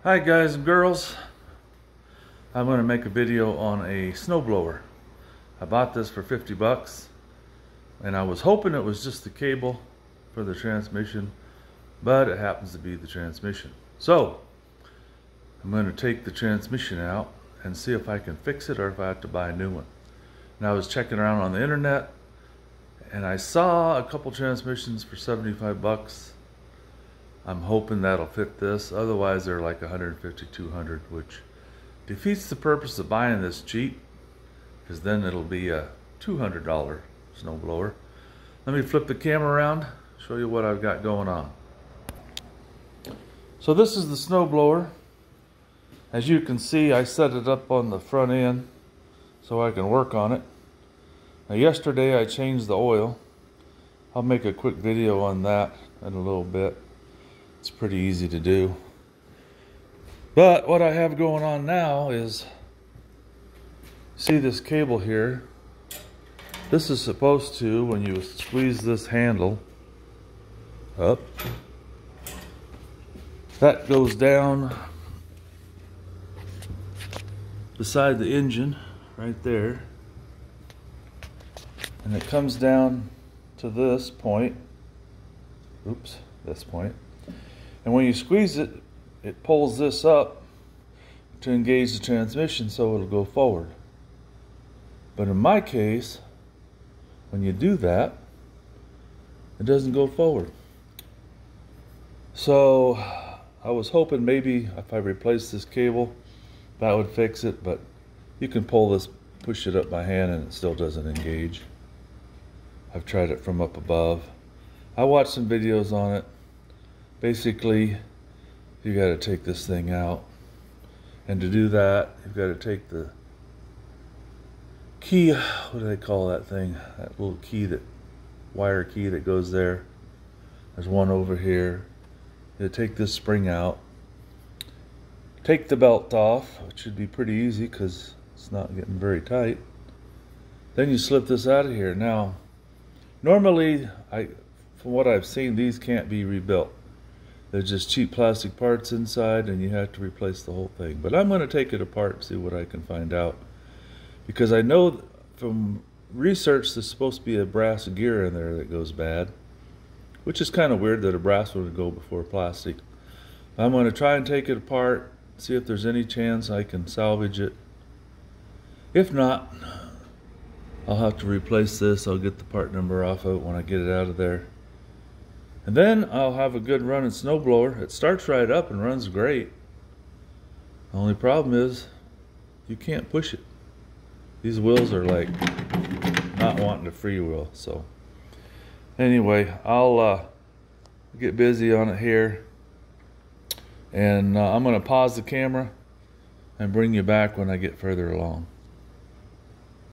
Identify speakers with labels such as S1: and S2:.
S1: Hi guys and girls, I'm going to make a video on a snowblower. I bought this for 50 bucks and I was hoping it was just the cable for the transmission, but it happens to be the transmission. So I'm going to take the transmission out and see if I can fix it or if I have to buy a new one. And I was checking around on the internet and I saw a couple transmissions for 75 bucks. I'm hoping that'll fit this. Otherwise they're like 150, 200, which defeats the purpose of buying this cheap, because then it'll be a $200 snowblower. Let me flip the camera around, show you what I've got going on. So this is the snowblower. As you can see, I set it up on the front end so I can work on it. Now yesterday I changed the oil. I'll make a quick video on that in a little bit. It's pretty easy to do. But what I have going on now is, see this cable here? This is supposed to, when you squeeze this handle up, that goes down beside the engine right there, and it comes down to this point. Oops, this point. And when you squeeze it, it pulls this up to engage the transmission so it'll go forward. But in my case, when you do that, it doesn't go forward. So I was hoping maybe if I replace this cable, that would fix it, but you can pull this, push it up by hand and it still doesn't engage. I've tried it from up above. I watched some videos on it. Basically, you got to take this thing out, and to do that, you've got to take the key. What do they call that thing? That little key, that wire key that goes there. There's one over here. You take this spring out, take the belt off, which should be pretty easy because it's not getting very tight. Then you slip this out of here. Now, normally, from what I've seen, these can't be rebuilt. They're just cheap plastic parts inside and you have to replace the whole thing. But I'm going to take it apart and see what I can find out. Because I know from research there's supposed to be a brass gear in there that goes bad. Which is kind of weird that a brass one would go before plastic. I'm going to try and take it apart, see if there's any chance I can salvage it. If not, I'll have to replace this. I'll get the part number off of it when I get it out of there. And then I'll have a good running snowblower. It starts right up and runs great. The only problem is you can't push it. These wheels are like not wanting to freewheel. So anyway, I'll get busy on it here. And I'm going to pause the camera and bring you back when I get further along.